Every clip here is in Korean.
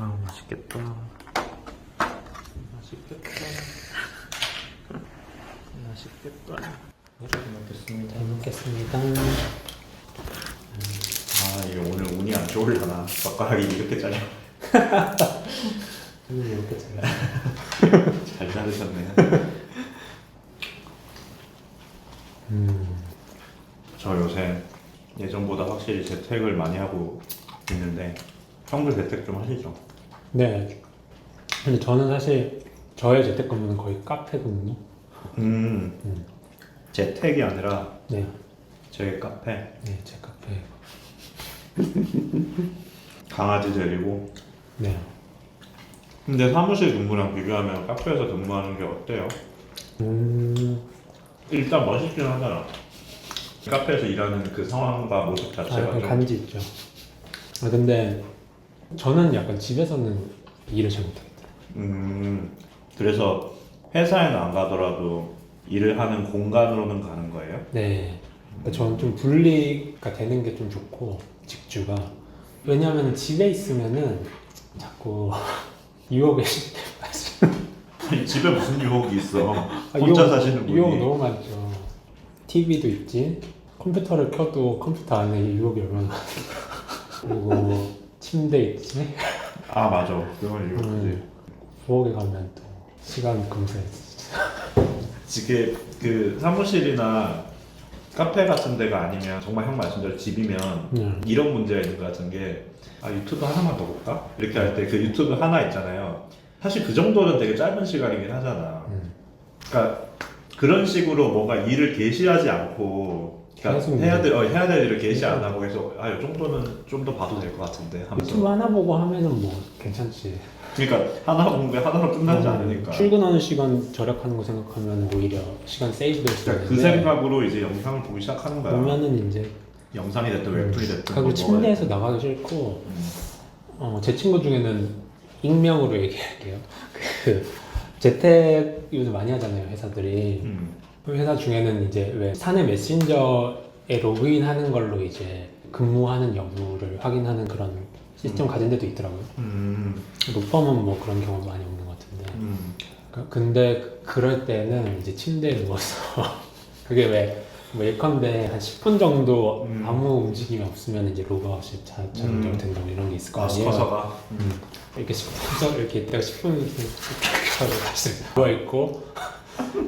와, 맛있겠다. 맛있겠다. 맛있겠다. 잘 먹겠습니다. 잘 먹겠습니다. 아, 이게 오늘 운이 안 좋으려나? 젓가락이 이렇게 잘려. 저는 이렇게 잘라요. 잘 자르셨네요. 저 요새 예전보다 확실히 재택을 많이 하고 있는데 형도 재택 좀 하시죠? 네. 근데 저는 사실 저의 재택근무는 거의 카페 근무. 재택이 아니라 네. 제 카페 네, 제 카페. 강아지 데리고. 네. 근데 사무실 근무랑 비교하면 카페에서 근무하는 게 어때요? 일단 멋있긴 하잖아. 카페에서 일하는 그 상황과 모습 자체가 그 좀 간지 있죠. 근데 저는 약간 집에서는 일을 잘 못하겠더라고요. 그래서 회사에는 안 가더라도 일을 하는 공간으로는 가는 거예요? 네. 그러니까 저는 좀 분리가 되는 게 좀 좋고, 직주가. 왜냐하면 집에 있으면은 자꾸 유혹에 아니, 집에 무슨 유혹이 있어? 혼자 사시는 분이. 유혹 너무 많죠. TV도 있지. 컴퓨터를 켜도 컴퓨터 안에 유혹이 얼마나 많아. 그리고 침대 있지. 아 맞아, 그건 유혹이지. 부엌에 가면 또 시간 금세지. 이게 그 사무실이나 카페 같은 데가 아니면 정말 형 말씀대로 집이면 이런 문제가 있는 것 같은 게, 아 유튜브 하나만 더 볼까? 이렇게 할 때 그 유튜브 하나 있잖아요. 사실 그 정도는 되게 짧은 시간이긴 하잖아. 그러니까 그런 식으로 뭔가 일을 개시하지 않고, 그러니까 계속 해야 될 일을 개시 안 하고 해서 아 이 정도는 좀 더 봐도 될 것 같은데 하면서. 유튜브 하나 보고 하면은 뭐 괜찮지. 그러니까 하나 보는데 하나로 끝나지 않으니까. 출근하는 시간 절약하는 거 생각하면 오히려 시간 세이브 될 수 그러니까 있는데, 그 생각으로 이제 영상을 보기 시작하는 거야. 보면은 이제 영상이 됐든 웹툰이 됐든. 그리고 침대에서 나가기 싫고, 제 친구 중에는 익명으로 얘기할게요. 그 재택 요즘 많이 하잖아요, 회사들이. 회사 중에는 이제 왜 사내 메신저에 로그인하는 걸로 이제 근무하는 여부를 확인하는 그런 시스템 가진 데도 있더라고요. 로펌은 뭐 그런 경우 많이 없는 것 같은데. 근데 그럴 때는 이제 침대에 누워서 그게 왜 뭐 예컨대 한 10분 정도 아무 움직임이 없으면 이제 로그아웃이 자동으로 된다고 이런 게 있을 거 아니에요. 커서가. 이렇게 10분 이렇게 있다가 10분 이렇게 하고 다시 누워 있고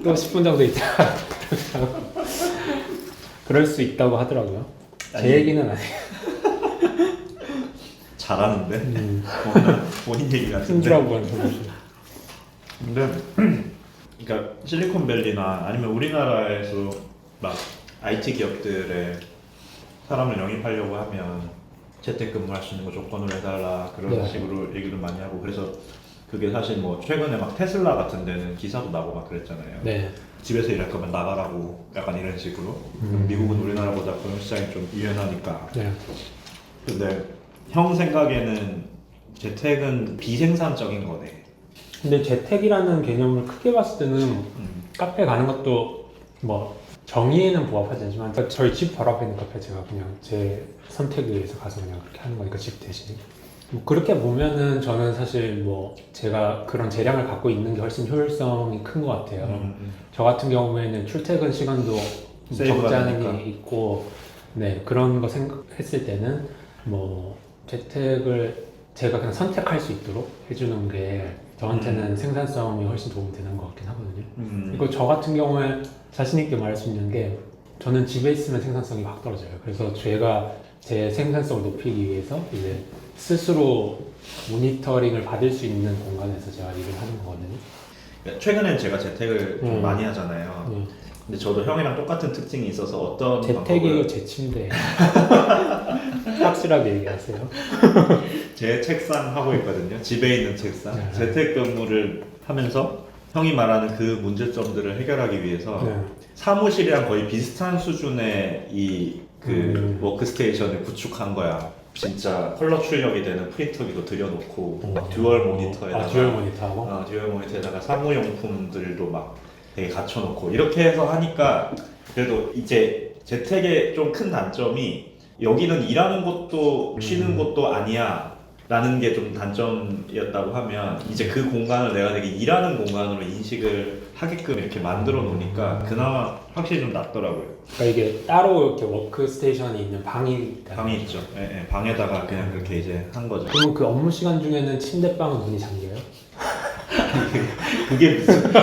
또 10분 정도 있다가 그럴 수 있다고 하더라고요. 제 아니, 얘기는 아니에요. 잘하는데. 본인 얘기 같은데. 힘들어하고 하는 소리죠. 근데 그러니까 실리콘밸리나 아니면 우리나라에서 막 IT 기업들에 사람을 영입하려고 하면 재택근무할 수 있는 거 조건을 해달라 그런 네. 식으로 얘기를 많이 하고, 그래서 그게 사실 뭐 최근에 막 테슬라 같은 데는 기사도 나고 막 그랬잖아요. 네. 집에서 일할 거면 나가라고 약간 이런 식으로. 미국은 우리나라보다 그런 시장이 좀 유연하니까. 네. 근데 형 생각에는 재택은 비생산적인 거네. 근데 재택이라는 개념을 크게 봤을 때는 카페 가는 것도 뭐 정의에는 부합하지 않지만, 그러니까 저희 집 바로 앞에 있는 카페 제가 그냥 제 선택에 의해서 가서 그냥 그렇게 하는 거니까, 집 대신. 뭐 그렇게 보면은 저는 사실 뭐 제가 그런 재량을 갖고 있는 게 훨씬 효율성이 큰 것 같아요. 저 같은 경우에는 출퇴근 시간도 적지 않은 게 있고, 네, 그런 거 생각했을 때는 뭐 재택을 제가 그냥 선택할 수 있도록 해주는 게 저한테는 생산성이 훨씬 도움이 되는 것 같긴 하거든요. 그리고 저 같은 경우에 자신 있게 말할 수 있는 게, 저는 집에 있으면 생산성이 확 떨어져요. 그래서 제가 제 생산성을 높이기 위해서 이제 스스로 모니터링을 받을 수 있는 공간에서 제가 일을 하는 거거든요. 최근엔 제가 재택을 좀 많이 하잖아요. 근데 저도 형이랑 똑같은 특징이 있어서 어떤 재택이고 제 침대. 확실하게 얘기하세요. 제 책상 하고 있거든요. 집에 있는 책상. 네. 재택근무를 하면서 형이 말하는 그 문제점들을 해결하기 위해서 네. 사무실이랑 거의 비슷한 수준의 이 그 워크스테이션을 구축한 거야. 진짜 컬러 출력이 되는 프린터기도 들여놓고 막 듀얼 모니터에다가 듀얼 모니터하고? 듀얼 모니터에다가 사무용품들도 막 되게 갖춰놓고 이렇게 해서 하니까, 그래도 이제 재택의 좀 큰 단점이 여기는 일하는 곳도 쉬는 곳도 아니야. 라는 게 좀 단점이었다고 하면 이제 그 공간을 내가 되게 일하는 공간으로 인식을 하게끔 이렇게 만들어 놓으니까 그나마 확실히 좀 낫더라고요. 그러니까 이게 따로 이렇게 워크스테이션이 있는 방이 있다. 방이 있죠. 예, 예, 방에다가 그냥 그렇게 이제 한 거죠. 그러면 그 업무 시간 중에는 침대방은 문이 잠겨요? 그게 무슨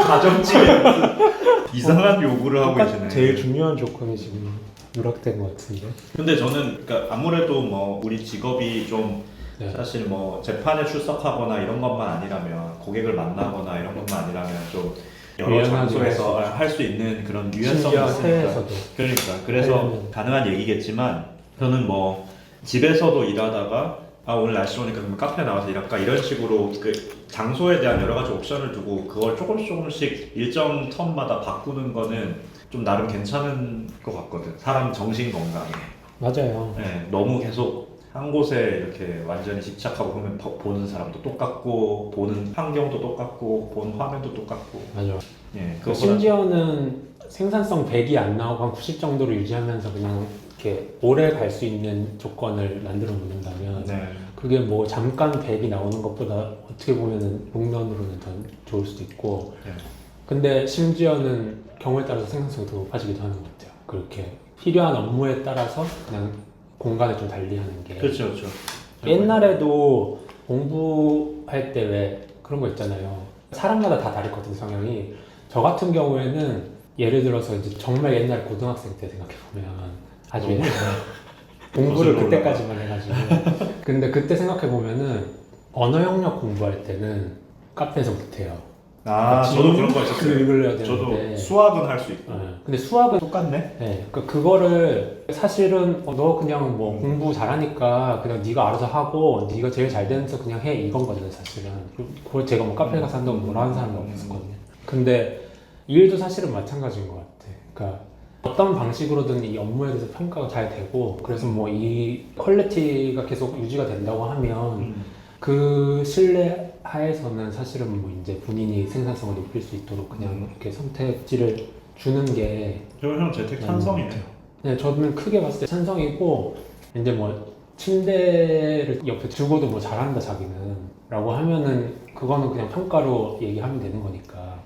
가정집에 무슨 이상한 요구를 하고 똑같- 계시네. 제일 중요한 조건이 지금 누락된 것 같은데. 근데 저는 그러니까 아무래도 뭐 우리 직업이 좀 네. 사실 뭐 재판에 출석하거나 이런 것만 아니라면 고객을 만나거나 이런 것만 아니라면 좀 여러 유연하게 장소에서 할 수 있는 그런 유연성이 심지어 있으니까. 해외에서도. 그러니까 그래서 하려면. 가능한 얘기겠지만 저는 뭐 집에서도 일하다가 아 오늘 날씨 좋으니까 그러면 카페 나가서 일할까 이런 식으로 그 장소에 대한 여러 가지 옵션을 두고 그걸 조금씩 일정 텀마다 바꾸는 거는 좀 나름 괜찮은 것 같거든. 사람 정신 건강에. 맞아요. 네, 너무 계속 한 곳에 이렇게 완전히 집착하고 그러면 보는 사람도 똑같고 보는 환경도 똑같고 보는 화면도 똑같고. 맞아요. 예, 그 그거보다- 심지어는 생산성 100이 안 나오고 한 90 정도로 유지하면서 그냥 이렇게 오래 갈 수 있는 조건을 만들어 놓는다면 네. 그게 뭐 잠깐 100이 나오는 것보다 어떻게 보면은 롱런으로는 더 좋을 수도 있고 네. 근데 심지어는 경우에 따라서 생산성이 더 높아지기도 하는 것 같아요. 그렇게 필요한 업무에 따라서 그냥 공간을 좀 달리하는 게 그렇죠, 그렇죠. 옛날에도 공부할 때 왜 그런 거 있잖아요. 사람마다 다 다르거든 성향이. 저 같은 경우에는 예를 들어서 이제 정말 옛날 고등학생 때 생각해 보면 아주 옛날 공부를 거슬러 그때까지만 해가지고 근데 그때 생각해 보면은 언어 영역 공부할 때는 카페에서 못해요. 아, 저도 그런 거 있었어요. 읽으려야 저도 되는데. 수학은 할 수 있고. 네. 근데 수학은 똑같네. 네, 그거를 사실은 너 그냥 뭐 공부 잘하니까 그냥 네가 알아서 하고 네가 제일 잘 되면서 그냥 해 이건 거잖아요 사실은. 그걸 제가 뭐 카페 가서 한다고 뭐라 하는 사람은 없었거든요. 근데 일도 사실은 마찬가지인 것 같아. 그러니까 어떤 방식으로든 이 업무에 대해서 평가가 잘 되고 그래서 뭐 이 퀄리티가 계속 유지가 된다고 하면 그 신뢰 하에서는 사실은 뭐 이제 본인이 생산성을 높일 수 있도록 그냥 이렇게 선택지를 주는 게 형 재택 찬성이네. 네, 저는 크게 봤을 때 찬성이고 이제 뭐 침대를 옆에 두고도 뭐 잘한다 자기는 라고 하면은 그거는 그냥 평가로 얘기하면 되는 거니까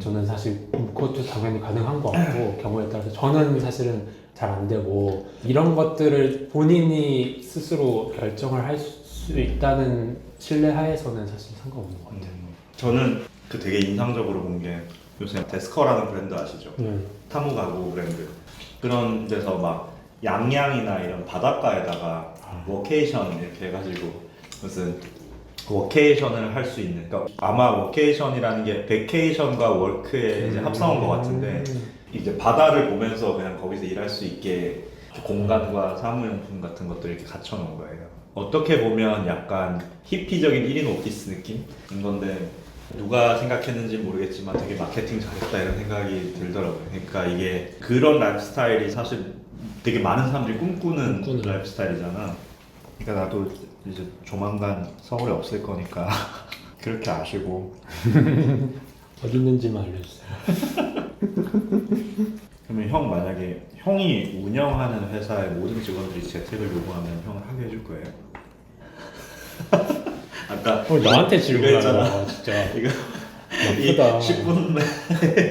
저는 사실 그것도 당연히 가능한 것 같고 경우에 따라서 저는 사실은 잘 안 되고 이런 것들을 본인이 스스로 결정을 할 수 있다는 신뢰하에서는 사실 상관없는 것 같아요. 저는 그 되게 인상적으로 본 게 요새 데스커라는 브랜드 아시죠? 타무 가구 브랜드. 그런 데서 막 양양이나 이런 바닷가에다가 워케이션 이렇게 해가지고 무슨 워케이션을 할 수 있는. 그러니까 아마 워케이션이라는 게 베케이션과 워크의 이제 합성한 것 같은데 이제 바다를 보면서 그냥 거기서 일할 수 있게 공간과 사무용품 같은 것들 이렇게 갖춰놓은 거예요. 어떻게 보면 약간 히피적인 1인 오피스 느낌인 건데 누가 생각했는지 모르겠지만 되게 마케팅 잘했다 이런 생각이 들더라고요. 그러니까 이게 그런 라이프스타일이 사실 되게 많은 사람들이 꿈꾸는 라이프스타일이잖아. 그러니까 나도 이제 조만간 서울에 없을 거니까 그렇게 아시고 어디 있는지만 알려주세요. 그러면 형 만약에 형이 운영하는 회사의 모든 직원들이 재택을 요구하면 형은 하게 해줄 거예요? 아까 나한테 이거 질문하잖아 진짜. 이거 나쁘다. 10분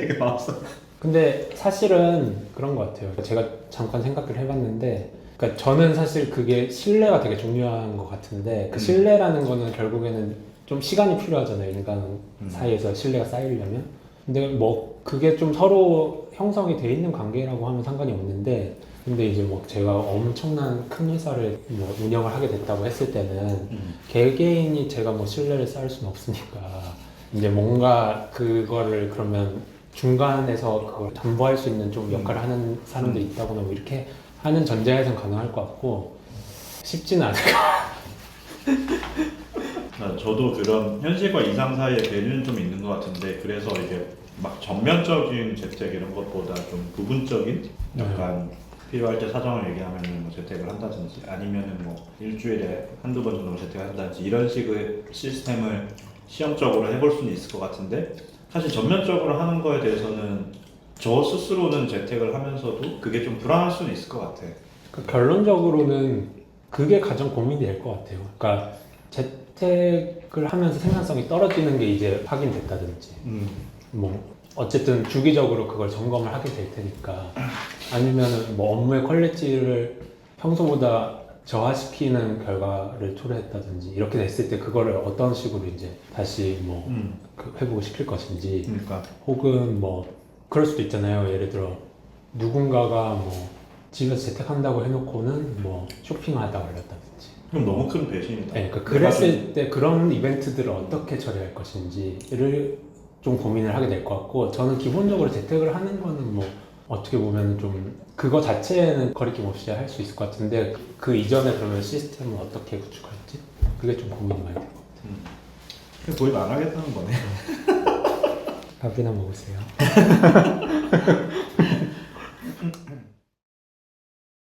이거 나왔어. 근데 사실은 그런 것 같아요. 제가 잠깐 생각을 해봤는데, 그러니까 저는 사실 그게 신뢰가 되게 중요한 것 같은데, 그 신뢰라는 거는 결국에는 좀 시간이 필요하잖아요. 인간 사이에서 신뢰가 쌓이려면. 근데 뭐 그게 좀 서로 형성이 돼 있는 관계라고 하면 상관이 없는데, 근데 이제 뭐 제가 엄청난 큰 회사를 뭐 운영을 하게 됐다고 했을 때는 개개인이 제가 뭐 신뢰를 쌓을 수는 없으니까 이제 뭔가 그거를 그러면 중간에서 그걸 담보할 수 있는 좀 역할을 하는 사람들이 있다거나 뭐 이렇게 하는 전제하에서는 가능할 것 같고 쉽지는 않을 것 같아요. 저도 그런 현실과 이상 사이에 밸류는 좀 있는 것 같은데 그래서 이게 막 전면적인 재택 이런 것보다 좀 부분적인 약간 필요할 때 사정을 얘기하면 뭐 재택을 한다든지 아니면은 뭐 일주일에 한두 번 정도 재택을 한다든지 이런 식의 시스템을 시험적으로 해볼 수는 있을 것 같은데 사실 전면적으로 하는 거에 대해서는 저 스스로는 재택을 하면서도 그게 좀 불안할 수는 있을 것 같아. 그러니까 결론적으로는 그게 가장 고민이 될 것 같아요. 그러니까 재택을 하면서 생산성이 떨어지는 게 이제 확인됐다든지 뭐 어쨌든 주기적으로 그걸 점검을 하게 될 테니까 아니면은 뭐 업무의 퀄리티를 평소보다 저하시키는 결과를 초래했다든지 이렇게 됐을 때 그거를 어떤 식으로 이제 다시 뭐 그 회복을 시킬 것인지 그러니까 혹은 뭐 그럴 수도 있잖아요. 예를 들어 누군가가 뭐 집에서 재택한다고 해놓고는 뭐 쇼핑하다 올렸다든지 그럼 너무 큰 배신이다. 네, 그러니까 그랬을 때 그런 이벤트들을 어떻게 처리할 것인지를 좀 고민을 하게 될 것 같고 저는 기본적으로 재택을 하는 거는 뭐 어떻게 보면 좀 그거 자체는 거리낌 없이 할 수 있을 것 같은데 그 이전에 그러면 시스템을 어떻게 구축할지 그게 좀 고민이 많이 될 것 같아요. 도입 안 하겠다는 거네. 밥이나 먹으세요.